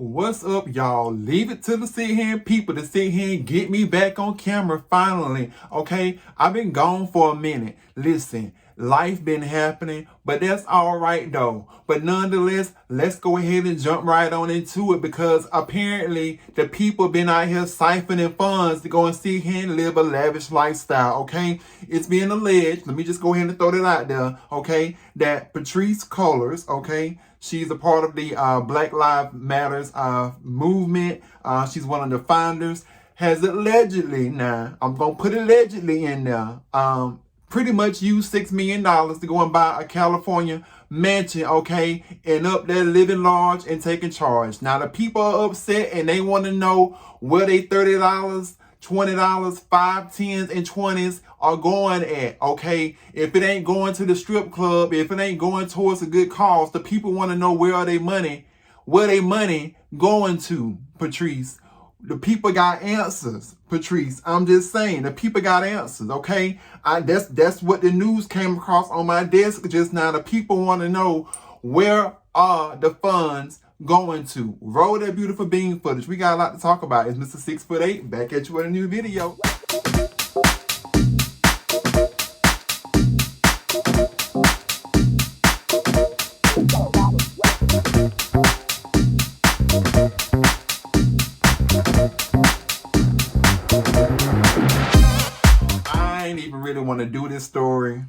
What's up, y'all? Leave it to the sit here people to sit here and get me back on camera finally, okay? I've been gone for a minute. Listen, life been happening, but that's all right though. But nonetheless, let's go ahead and jump right on into it because apparently the people been out here siphoning funds to go and sit here and live a lavish lifestyle, okay? It's being alleged, let me just go ahead and throw that out there, okay? That Patrisse Cullors, okay? She's a part of the Black Lives Matters movement. She's one of the founders. Has allegedly, now I'm going to put allegedly in there, pretty much used $6 million to go and buy a California mansion, okay, and up there living large and taking charge. Now the people are upset and they want to know where they $30, $20, 5, 10s, and 20s are going at, okay? If it ain't going to the strip club, if it ain't going towards a good cause, the people want to know where they money going to, Patrisse. The people got answers, Patrisse. I'm just saying, the people got answers, okay? That's what the news came across on my desk just now. The people want to know where are the funds going to. Roll that beautiful bean footage. We got a lot to talk about. It's Mr. 6'8", back at you with a new video. I ain't even really want to do this story.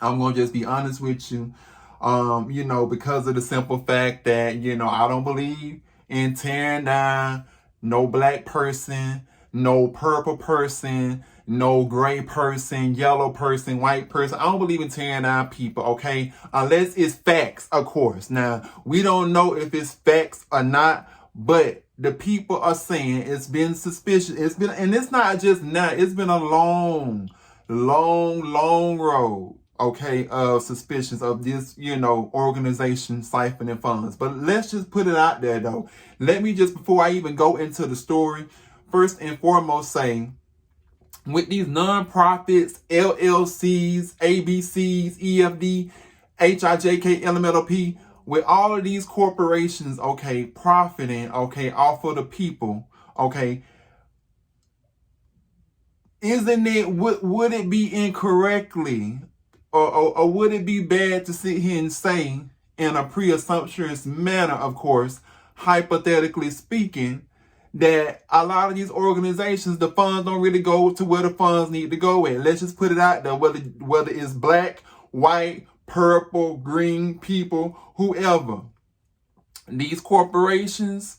I'm going to just be honest with you. Because of the simple fact that, I don't believe in tearing down no black person, no purple person, no gray person, yellow person, white person. I don't believe in tearing down people, okay? Unless it's facts, of course. Now, we don't know if it's facts or not, but the people are saying it's been suspicious. And it's not just now. It's been a long road, okay, of suspicions of this, organization siphoning funds. But let's just put it out there, though. Let me just, before I even go into the story, first and foremost say, with these nonprofits, LLCs, ABCs, EFD, HIJK, LMNOP, with all of these corporations, okay, profiting, okay, off of the people, okay, isn't it, would it be incorrectly or would it be bad to sit here and say, in a pre-assumptuous manner, of course, hypothetically speaking, that a lot of these organizations, the funds don't really go to where the funds need to go at? Let's just put it out there, whether it's black, white, purple, green people, whoever. These corporations,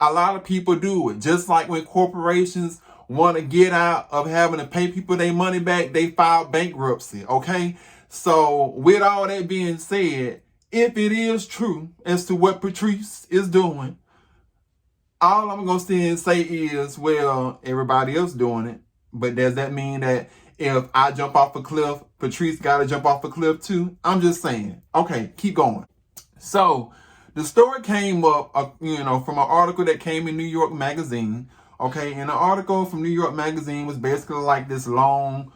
a lot of people do it. Just like when corporations want to get out of having to pay people their money back, they file bankruptcy, okay? So with all that being said, if it is true as to what Patrisse is doing, all I'm going to say is, well, everybody else doing it. But does that mean that if I jump off a cliff, Patrisse got to jump off a cliff too? I'm just saying. Okay, keep going. So the story came up, from an article that came in New York Magazine. Okay, and the article from New York Magazine was basically like this long,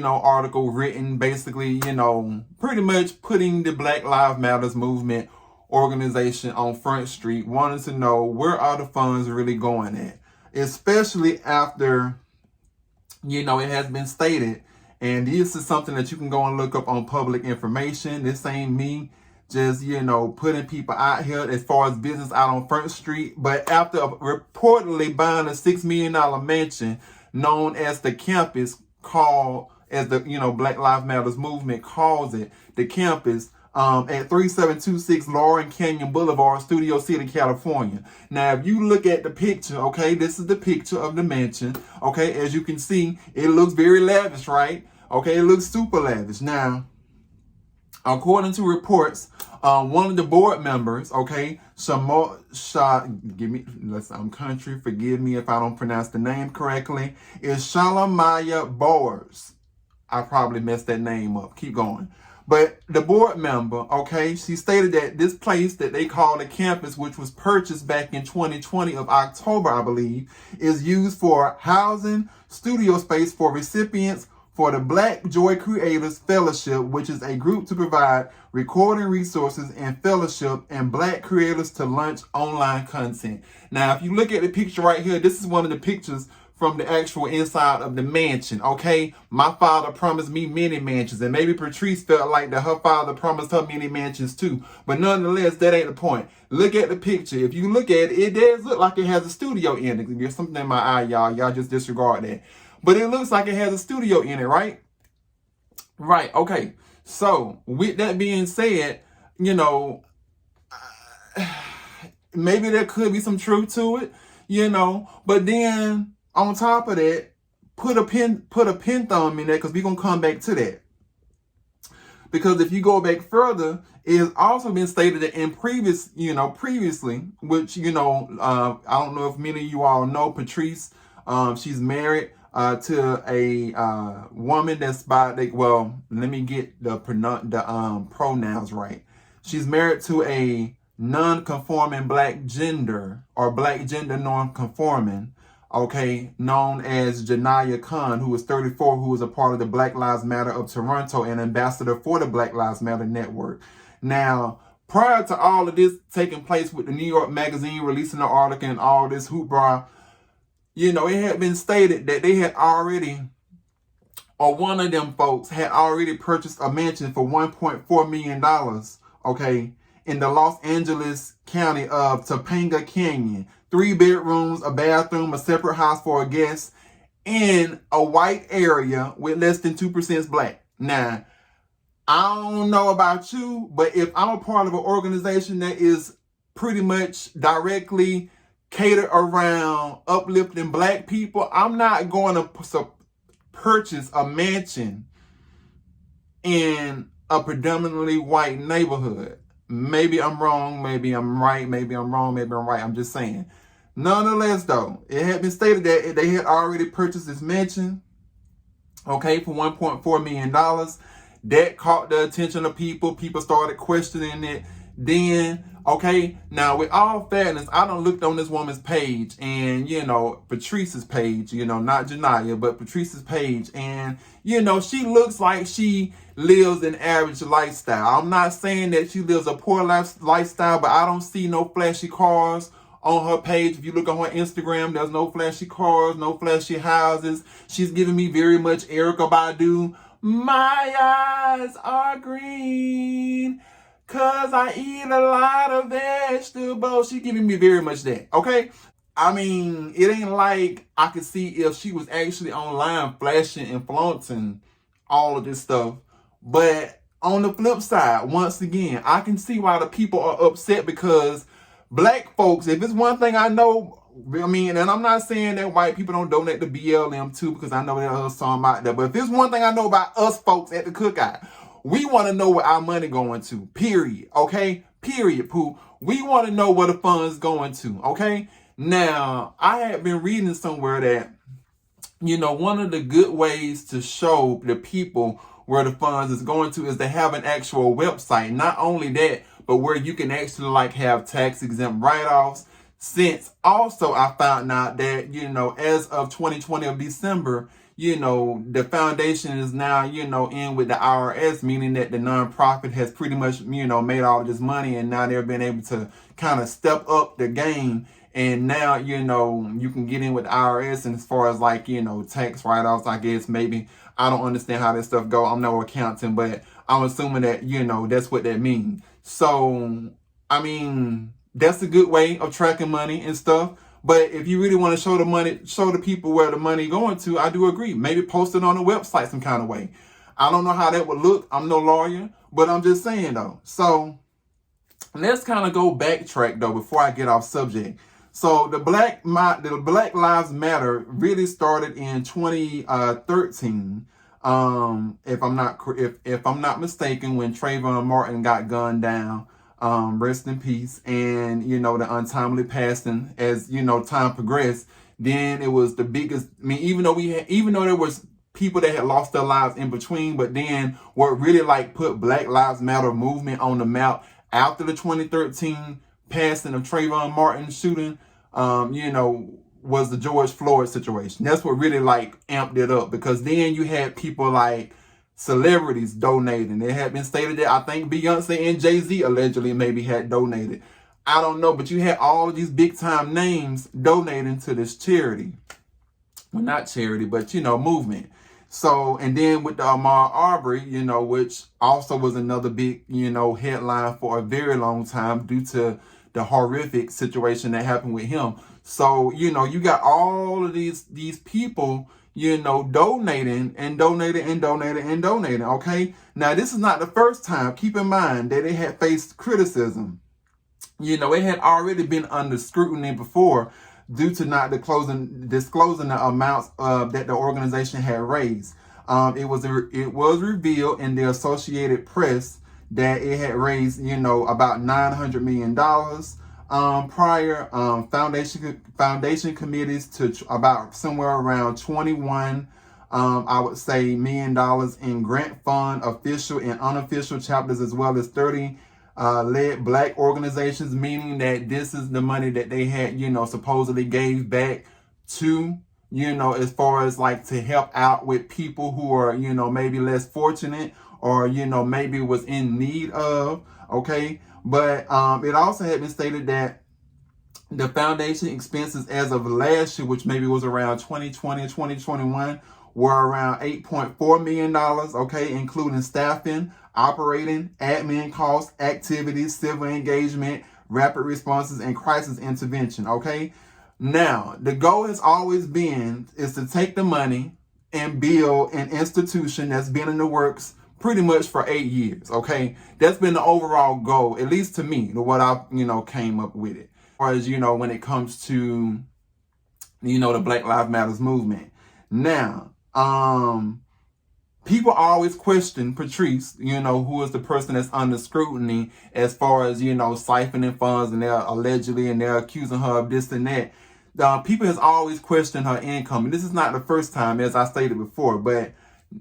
article written basically, pretty much putting the Black Lives Matters movement organization on Front Street, wanting to know where are the funds really going at, especially after, it has been stated, and this is something that you can go and look up on public information. This ain't me just, putting people out here as far as business out on Front Street. But after reportedly buying a $6 million mansion known as the campus, called as the, Black Lives Matters movement calls it, the campus, at 3726 Lauren Canyon Boulevard, Studio City, California. Now, if you look at the picture, okay, this is the picture of the mansion. Okay, as you can see, it looks very lavish, right? Okay, it looks super lavish. Now, according to reports, one of the board members, okay, I'm country, forgive me if I don't pronounce the name correctly, is Shalamaya Bowers. I probably messed that name up. Keep going. But the board member, okay, she stated that this place that they call the campus, which was purchased back in 2020 of October, I believe, is used for housing, studio space for recipients for the Black Joy Creators Fellowship, which is a group to provide recording resources and fellowship and Black creators to launch online content. Now, if you look at the picture right here, this is one of the pictures from the actual inside of the mansion, okay? My father promised me many mansions, and maybe Patrice felt like that her father promised her many mansions too. But nonetheless, that ain't the point. Look at the picture. If you look at it, it does look like it has a studio in it. There's something in my eye, y'all. Y'all just disregard that. But it looks like it has a studio in it, right? Right, okay. So, with that being said, you know, maybe there could be some truth to it, you know, but then on top of that, put a pin thumb in there, because we're gonna come back to that. Because if you go back further, it has also been stated that in previously, which, I don't know if many of you all know Patrice, she's married to a woman that's let me get the pronouns right. She's married to a non-conforming black gender, or black gender non-conforming, okay, known as Janaya Khan, who is 34, who is a part of the Black Lives Matter of Toronto and ambassador for the Black Lives Matter Network. Now, prior to all of this taking place with the New York Magazine releasing the article and all this hoopla, it had been stated that they had already, or one of them folks had already purchased a mansion for $1.4 million, okay, in the Los Angeles County of Topanga Canyon. 3 bedrooms, a bathroom, a separate house for a guest, in a white area with less than 2% black. Now, I don't know about you, but if I'm a part of an organization that is pretty much directly catered around uplifting black people, I'm not going to purchase a mansion in a predominantly white neighborhood. Maybe I'm wrong, maybe I'm right, maybe I'm wrong, maybe I'm right. I'm just saying. Nonetheless, though, it had been stated that they had already purchased this mansion, okay, for $1.4 million. That caught the attention of people. People started questioning it. Then, okay, now with all fairness, I done looked on this woman's page, and, Patrice's page, not Janaya, but Patrice's page. And, she looks like she lives an average lifestyle. I'm not saying that she lives a poor lifestyle, but I don't see no flashy cars on her page. If you look on her Instagram, there's no flashy cars, no flashy houses. She's giving me very much Erykah Badu. My eyes are green 'cause I eat a lot of vegetables. She's giving me very much that, okay? I mean, it ain't like I could see if she was actually online flashing and flaunting all of this stuff. But on the flip side, once again, I can see why the people are upset, because black folks, if it's one thing I know, and I'm not saying that white people don't donate to BLM too, because I know there's some out there, but if there's one thing I know about us folks at the cookout, we want to know where our money going to, period, okay? Period, Pooh. We want to know where the funds going to, okay? Now, I had been reading somewhere that, one of the good ways to show the people where the funds is going to is to have an actual website. Not only that, but where you can actually have tax exempt write-offs. Since also I found out that, as of 2020 of December, the foundation is now, in with the IRS, meaning that the nonprofit has pretty much, made all of this money, and now they're being able to kind of step up the game. And now, you can get in with the IRS, and as far as tax write-offs, I guess maybe, I don't understand how this stuff go. I'm no accountant, but I'm assuming that, that's what that means. So, I mean, that's a good way of tracking money and stuff. But if you really want to show the people where the money going to, I do agree. Maybe post it on a website some kind of way. I don't know how that would look. I'm no lawyer, but I'm just saying though. So let's kind of go backtrack though before I get off subject. So the Black Lives Matter really started in 2013. If I'm not mistaken, when Trayvon Martin got gunned down. Rest in peace. And, the untimely passing as, time progressed, then it was the biggest, even though there was people that had lost their lives in between, but then what really put Black Lives Matter movement on the map after the 2013 passing of Trayvon Martin shooting, was the George Floyd situation. That's what really like amped it up, because then you had people like celebrities donating. It had been stated that I think Beyonce and Jay-Z allegedly maybe had donated. I don't know, but you had all of these big time names donating to this charity. Well, not charity, but, movement. So, and then with the Ahmaud Arbery, which also was another big, headline for a very long time due to the horrific situation that happened with him. So, you got all of these people, donating and donating and donating and donating. Okay. Now, this is not the first time. Keep in mind that it had faced criticism. It had already been under scrutiny before due to not disclosing the amounts that the organization had raised. It was revealed in the Associated Press that it had raised, about $900 million prior. Foundation committees to about somewhere around 21, I would say, $1 million in grant fund, official and unofficial chapters, as well as 30 led Black organizations, meaning that this is the money that they had, supposedly gave back to, as far as like to help out with people who are, maybe less fortunate or, maybe was in need of. Okay. But it also had been stated that the foundation expenses as of last year, which maybe was around 2020 or 2021, were around $8.4 million, okay, including staffing, operating, admin costs, activities, civil engagement, rapid responses, and crisis intervention, okay? Now, the goal has always been is to take the money and build an institution that's been in the works pretty much for 8 years, okay? That's been the overall goal, at least to me, what I, came up with it. As far as, when it comes to, the Black Lives Matters movement. Now, people always question Patrice, who is the person that's under scrutiny as far as, siphoning funds, and they're accusing her of this and that. People has always questioned her income. And this is not the first time, as I stated before, but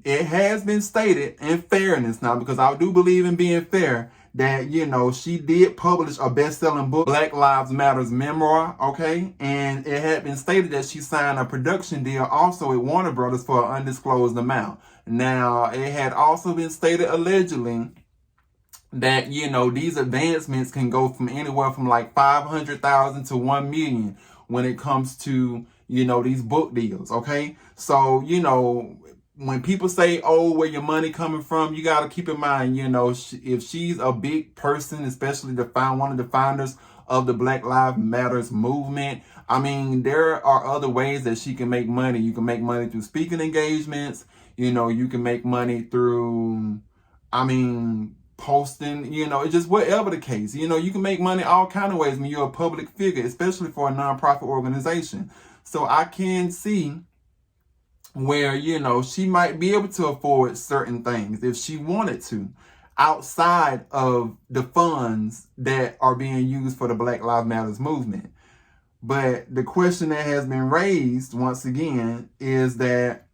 it has been stated in fairness now, because I do believe in being fair, that, she did publish a best-selling book, Black Lives Matters memoir, okay? And it had been stated that she signed a production deal also with Warner Brothers for an undisclosed amount. Now, it had also been stated allegedly that, these advancements can go from anywhere from like 500,000 to 1 million when it comes to, these book deals, okay? So, when people say, oh, where your money coming from, you got to keep in mind, if she's a big person, especially one of the founders of the Black Lives Matters movement, I mean, there are other ways that she can make money. You can make money through speaking engagements. You can make money through, posting, it's just whatever the case. You can make money all kind of ways when you're a public figure, especially for a nonprofit organization. So I can see where, she might be able to afford certain things if she wanted to, outside of the funds that are being used for the Black Lives Matters movement. But the question that has been raised once again is that,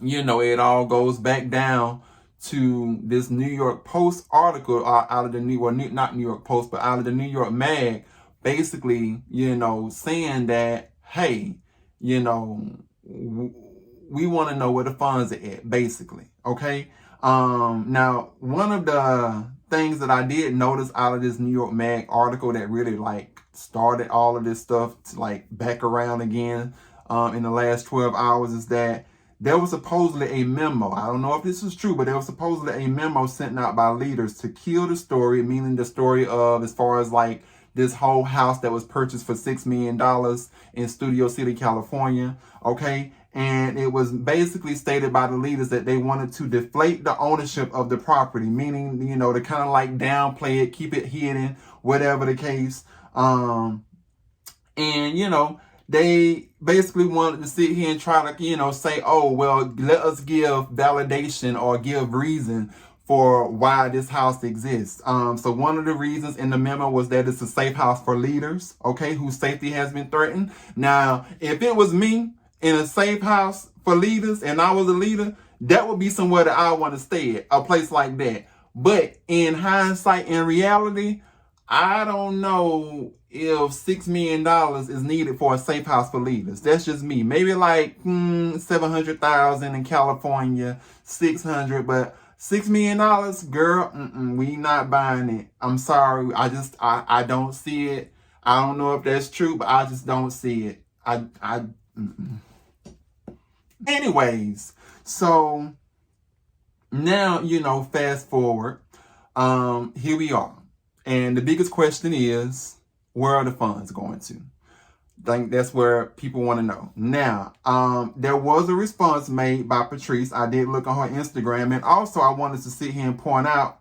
it all goes back down to this New York Post article out of the not New York Post, but out of the New York Mag, basically, saying that, hey, we want to know where the funds are at, basically. Okay. Now, one of the things that I did notice out of this New York Mag article that really like started all of this stuff to like back around again in the last 12 hours is that there was supposedly a memo. I don't know if this is true, but there was supposedly a memo sent out by leaders to kill the story, meaning the story of, as far as like this whole house that was purchased for $6 million in Studio City, California. Okay. And it was basically stated by the leaders that they wanted to deflate the ownership of the property, meaning, to kind of like downplay it, keep it hidden, whatever the case. They basically wanted to sit here and try to, say, oh, well, let us give validation or give reason for why this house exists. So one of the reasons in the memo was that it's a safe house for leaders, okay, whose safety has been threatened. Now, if it was me in a safe house for leaders and I was a leader, that would be somewhere that I want to stay at, a place like that. But in hindsight, in reality, I don't know if $6 million is needed for a safe house for leaders. That's just me. Maybe like 700,000 in California, 600, but $6 million, girl, we not buying it. I'm sorry. I don't see it. I don't know if that's true, but I just don't see it. Anyways, so now, fast forward, here we are. And the biggest question is, where are the funds going to? I think that's where people want to know. Now, there was a response made by Patrice. I did look on her Instagram. And also, I wanted to sit here and point out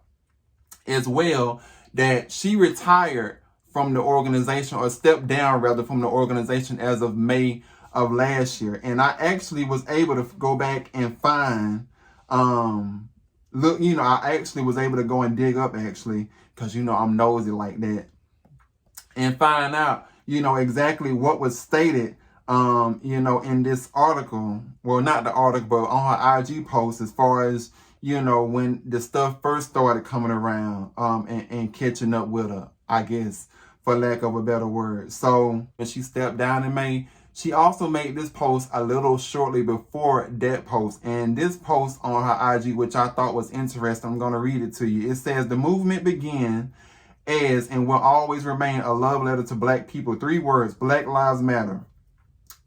as well that she retired from the organization, or stepped down rather from the organization, as of May of last year. And I actually was able to go back and find, I actually was able to go and dig up, actually, because, I'm nosy like that, and find out, exactly what was stated, in this article. Well, not the article, but on her IG post, as far as, when the stuff first started coming around, and catching up with her, I guess, for lack of a better word. So when she stepped down in May, she also made this post a little shortly before that post. And this post on her IG, which I thought was interesting, I'm going to read it to you. It says, "The movement began as and will always remain a love letter to Black people. 3 words, Black Lives Matter.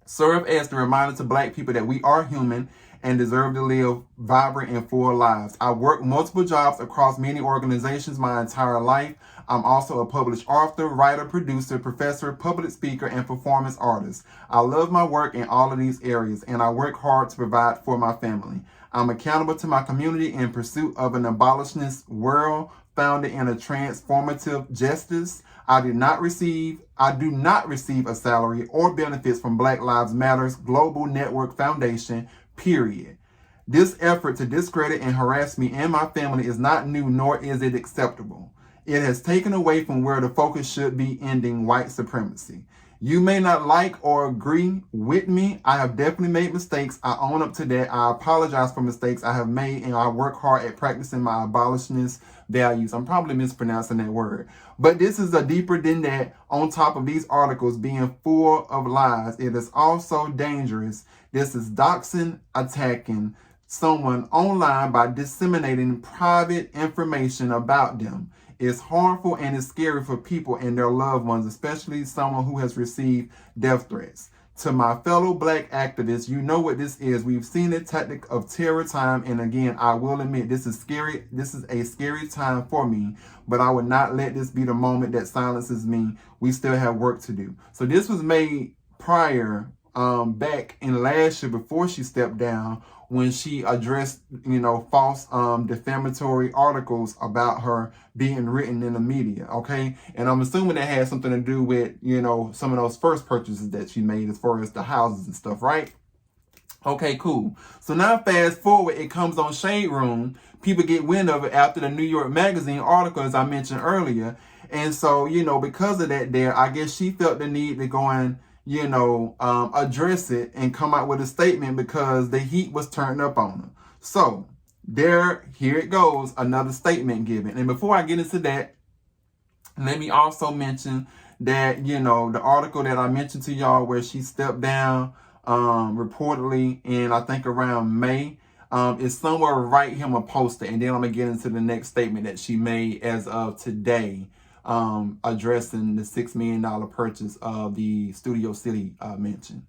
Serve as the reminder to Black people that we are human and deserve to live vibrant and full lives. I worked multiple jobs across many organizations my entire life. I'm also a published author, writer, producer, professor, public speaker, and performance artist. I love my work in all of these areas, and I work hard to provide for my family. I'm accountable to my community in pursuit of an abolitionist world founded in a transformative justice. I do not receive a salary or benefits from Black Lives Matter's Global Network Foundation, period. This effort to discredit and harass me and my family is not new, nor is it acceptable. It has taken away from where the focus should be, ending white supremacy. You may not like or agree with me. I have definitely made mistakes. I own up to that. I apologize for mistakes I have made, and I work hard at practicing my abolitionist values." I'm probably mispronouncing that word. But this is a deeper than that. On top of these articles being full of lies, it is also dangerous. This is doxing, attacking someone online by disseminating private information about them. It's harmful and it's scary for people and their loved ones, especially someone who has received death threats. To my fellow Black activists, you know what this is. We've seen the tactic of terror time, and again, I will admit this is scary. This is a scary time for me, but I would not let this be the moment that silences me. We still have work to do. So this was made prior, back in last year, before she stepped down, when she addressed, false defamatory articles about her being written in the media, okay? And I'm assuming that had something to do with, some of those first purchases that she made as far as the houses and stuff, right? Okay, cool. So now fast forward, it comes on Shade Room. People get wind of it after the New York Magazine article, as I mentioned earlier. And so, because of that I guess she felt the need to go and, address it and come out with a statement because the heat was turned up on her. So here it goes, another statement given. And before I get into that, let me also mention that, the article that I mentioned to y'all where she stepped down, reportedly in, I think, around May, is somewhere right here. I'm going to post it, and then I'm going to get into the next statement that she made as of today, addressing the $6 million purchase of the Studio City mansion.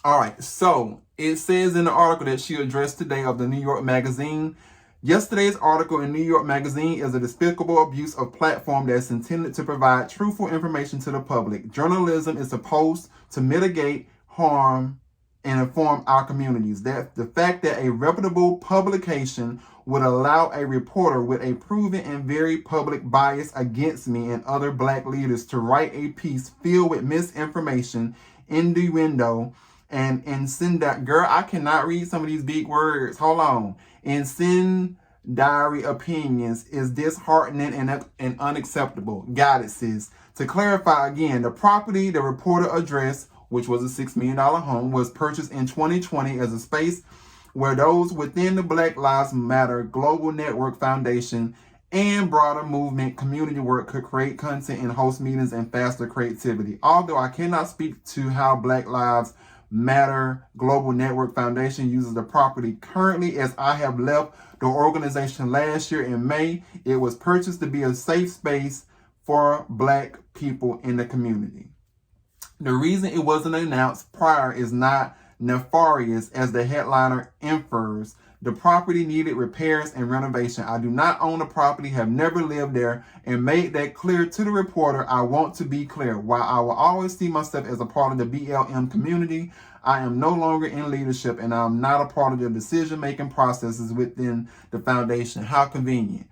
All right, so it says in the article that she addressed today of the New York Magazine, yesterday's article in New York Magazine is a despicable abuse of platform that's intended to provide truthful information to the public. Journalism is supposed to mitigate harm and inform our communities. That the fact that a reputable publication would allow a reporter with a proven and very public bias against me and other Black leaders to write a piece filled with misinformation, innuendo, and incendiary. Girl, I cannot read some of these big words. Hold on. Incendiary opinions is disheartening and unacceptable. Got it, sis. To clarify again, the property the reporter addressed, which was a $6 million home, was purchased in 2020 as a space where those within the Black Lives Matter Global Network Foundation and broader movement community work could create content and host meetings and faster creativity. Although I cannot speak to how Black Lives Matter Global Network Foundation uses the property currently, as I have left the organization last year in May. It was purchased to be a safe space for Black people in the community. The reason it wasn't announced prior is not nefarious, as the headliner infers. The property needed repairs and renovation. I do not own the property, have never lived there, and made that clear to the reporter. I want to be clear. While I will always see myself as a part of the BLM community, I am no longer in leadership, and I am not a part of the decision-making processes within the foundation. How convenient.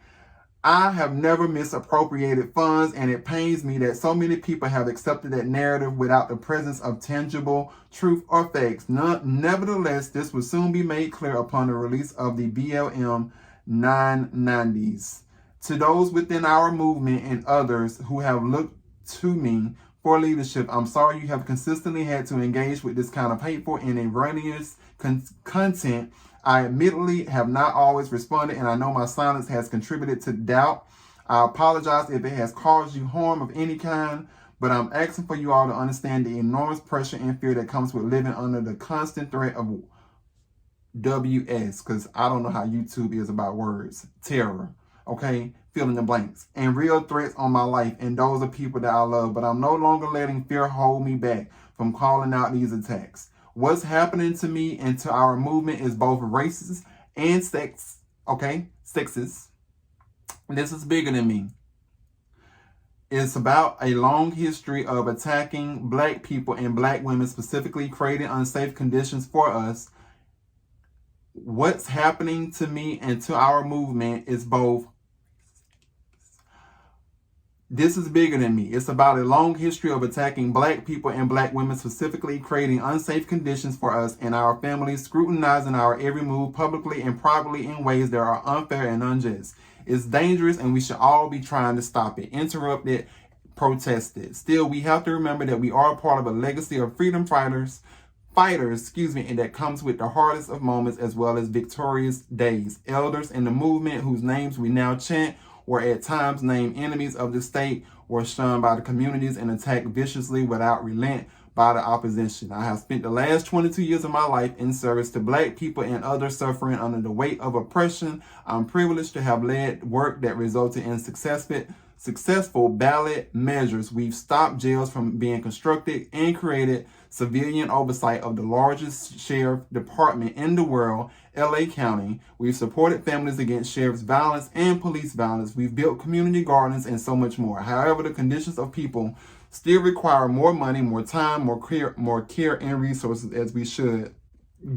I have never misappropriated funds, and it pains me that so many people have accepted that narrative without the presence of tangible truth or facts. Nevertheless, this will soon be made clear upon the release of the BLM 990s. To those within our movement and others who have looked to me for leadership, I'm sorry you have consistently had to engage with this kind of hateful and erroneous content. I admittedly have not always responded, and I know my silence has contributed to doubt. I apologize if it has caused you harm of any kind, but I'm asking for you all to understand the enormous pressure and fear that comes with living under the constant threat of WS, because I don't know how YouTube is about words. Terror, okay? Fill in the blanks. And real threats on my life, and those are people that I love, but I'm no longer letting fear hold me back from calling out these attacks. What's happening to me and to our movement is both racist and sexist. This is bigger than me. It's about a long history of attacking Black people and Black women, specifically creating unsafe conditions for us. What's happening to me and to our movement is both. This is bigger than me. It's about a long history of attacking Black people and Black women, specifically creating unsafe conditions for us and our families, scrutinizing our every move publicly and privately in ways that are unfair and unjust. It's dangerous, and we should all be trying to stop it, interrupt it, protest it. Still, we have to remember that we are a part of a legacy of freedom fighters, and that comes with the hardest of moments as well as victorious days. Elders in the movement whose names we now chant were at times named enemies of the state, were shunned by the communities and attacked viciously without relent by the opposition. I have spent the last 22 years of my life in service to Black people and others suffering under the weight of oppression. I'm privileged to have led work that resulted in successful ballot measures. We've stopped jails from being constructed and created civilian oversight of the largest sheriff department in the world, LA County. We've supported families against sheriff's violence and police violence. We've built community gardens and so much more. However, the conditions of people still require more money, more time, more care and resources, as we should.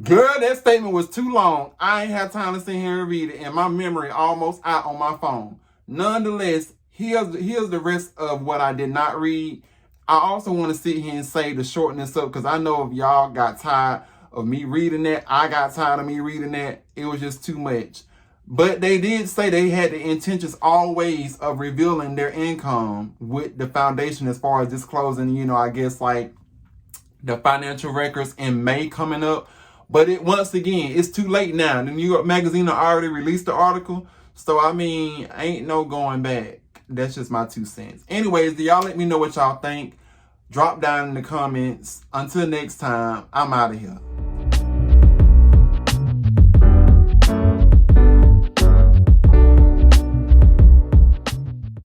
Girl, that statement was too long. I ain't have time to sit here and read it, and my memory almost out on my phone. Nonetheless, here's the rest of what I did not read. I also want to sit here and say to shorten this up, because I know if y'all got tired of me reading that, I got tired of me reading that. It was just too much. But they did say they had the intentions always of revealing their income with the foundation, as far as disclosing, I guess like the financial records in May coming up. But once again, it's too late now. The New York Magazine already released the article. So, ain't no going back. That's just my 2 cents. Anyways, y'all let me know what y'all think. Drop down in the comments. Until next time, I'm out of here.